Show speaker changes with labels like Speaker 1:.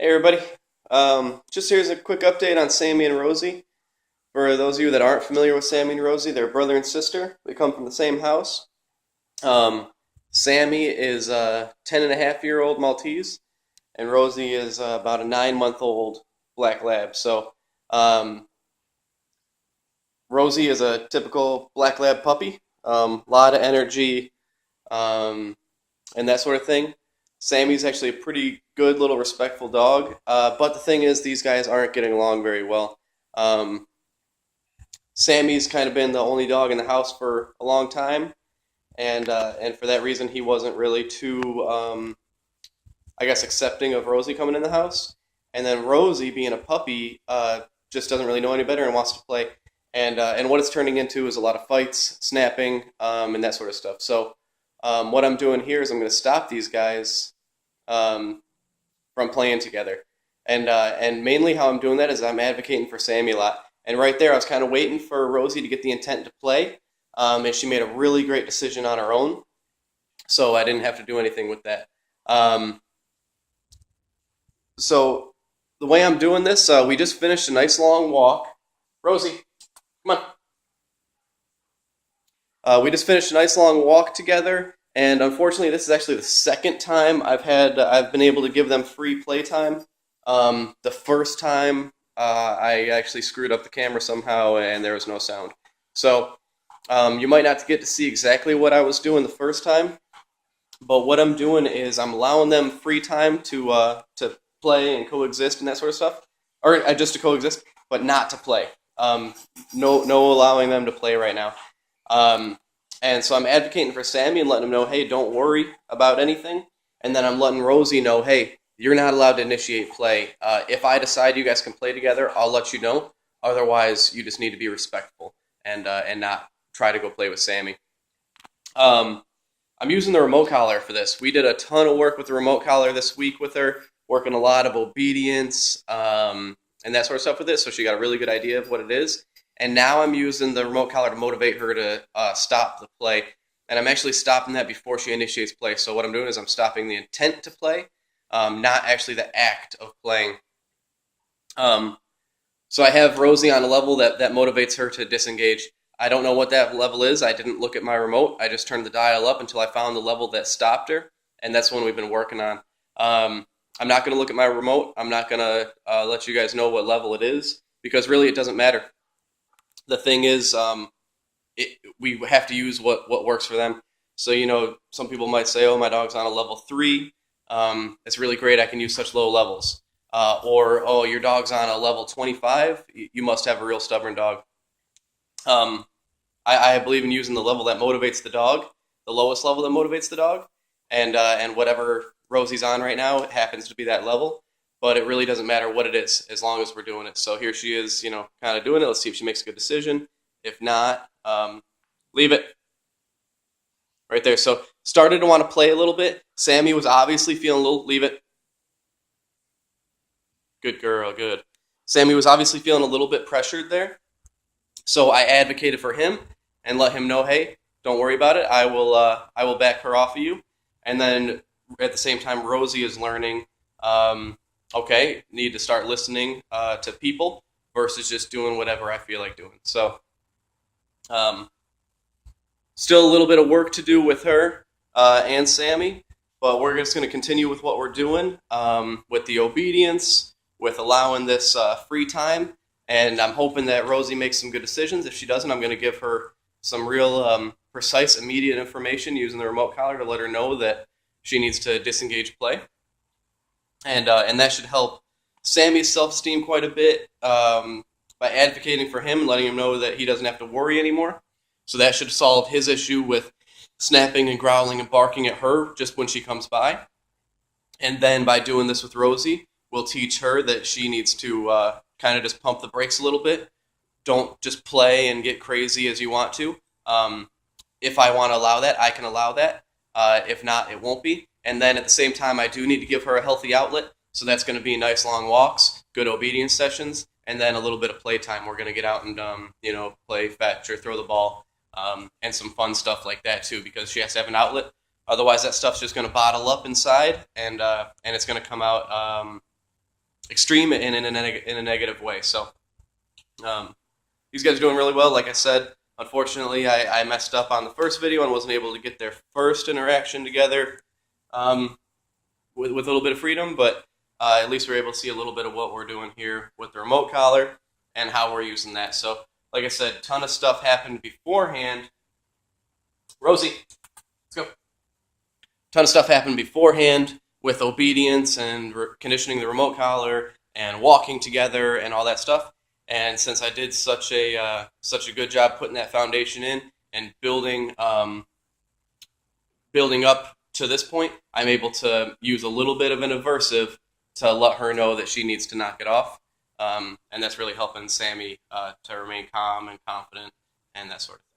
Speaker 1: Hey everybody. Just here's a quick update on Sammy and Rosie. For those of you that aren't familiar with Sammy and Rosie, they're brother and sister. They come from the same house. Um, Sammy is a 10-and-a-half-year-old Maltese, and Rosie is about a 9-month-old Black Lab. So Rosie is a typical Black Lab puppy, lot of energy, um, and that sort of thing. Sammy's actually a pretty good little respectful dog, but the thing is, these guys aren't getting along very well. Um, Sammy's kind of been the only dog in the house for a long time, and for that reason, he wasn't really too, I guess, accepting of Rosie coming in the house. And then Rosie, being a puppy, just doesn't really know any better and wants to play. And what it's turning into is a lot of fights, snapping, and that sort of stuff. So what I'm doing here is I'm going to stop these guys from playing together. And mainly how I'm doing that is I'm advocating for Sammy a lot. And right there, I was kind of waiting for Rosie to get the intent to play, and she made a really great decision on her own, so I didn't have to do anything with that. Um, so the way I'm doing this, we just finished a nice long walk. Rosie, come on. We just finished a nice long walk together, and unfortunately, this is actually the second time I've been able to give them free playtime. The first time, I actually screwed up the camera somehow, and there was no sound. So you might not get to see exactly what I was doing the first time, but what I'm doing is I'm allowing them free time to play and coexist and that sort of stuff, or just to coexist, but not to play. No allowing them to play right now. And so I'm advocating for Sammy and letting him know, hey, don't worry about anything. And then I'm letting Rosie know, hey, you're not allowed to initiate play. If I decide you guys can play together, I'll let you know. Otherwise, you just need to be respectful and not try to go play with Sammy. I'm using the remote collar for this. We did a ton of work with the remote collar this week with her, working a lot of obedience and that sort of stuff with it, so she got a really good idea of what it is. And now I'm using the remote collar to motivate her to stop the play. And I'm actually stopping that before she initiates play. So what I'm doing is I'm stopping the intent to play, not actually the act of playing. So I have Rosie on a level that motivates her to disengage. I don't know what that level is. I didn't look at my remote. I just turned the dial up until I found the level that stopped her, and that's one we've been working on. I'm not going to look at my remote. I'm not going to let you guys know what level it is, because really it doesn't matter. The thing is, we have to use what works for them. So, some people might say, oh, my dog's on a level 3. It's really great. I can use such low levels. Or, oh, your dog's on a level 25. You must have a real stubborn dog. I believe in using the level that motivates the dog, the lowest level that motivates the dog. And whatever Rosie's on right now, it happens to be that level. But it really doesn't matter what it is, as long as we're doing it. So here she is, kind of doing it. Let's see if she makes a good decision. If not, leave it. Right there. So started to want to play a little bit. Sammy was obviously feeling a little, leave it. Good girl, good. Sammy was obviously feeling a little bit pressured there. So I advocated for him and let him know, hey, don't worry about it. I will back her off of you. And then at the same time, Rosie is learning, okay, need to start listening to people versus just doing whatever I feel like doing. So still a little bit of work to do with her and Sammy, but we're just going to continue with what we're doing with the obedience, with allowing this free time, and I'm hoping that Rosie makes some good decisions. If she doesn't, I'm going to give her some real precise, immediate information using the remote collar to let her know that she needs to disengage play. And that should help Sammy's self-esteem quite a bit by advocating for him and letting him know that he doesn't have to worry anymore. So that should solve his issue with snapping and growling and barking at her just when she comes by. And then by doing this with Rosie, we'll teach her that she needs to kind of just pump the brakes a little bit. Don't just play and get crazy as you want to. If I want to allow that, I can allow that. If not, it won't be. And then at the same time, I do need to give her a healthy outlet. So that's going to be nice long walks, good obedience sessions, and then a little bit of playtime. We're going to get out and play fetch or throw the ball, and some fun stuff like that too, because she has to have an outlet. Otherwise, that stuff's just going to bottle up inside, and it's going to come out extreme and in a negative way. So these guys are doing really well. Like I said, unfortunately, I messed up on the first video and wasn't able to get their first interaction together with a little bit of freedom, but at least we're able to see a little bit of what we're doing here with the remote collar and how we're using that. So, like I said, ton of stuff happened beforehand. Rosie, let's go. Ton of stuff happened beforehand with obedience and conditioning the remote collar and walking together and all that stuff. And since I did such a good job putting that foundation in and building up to this point, I'm able to use a little bit of an aversive to let her know that she needs to knock it off. And that's really helping Sammy to remain calm and confident and that sort of thing.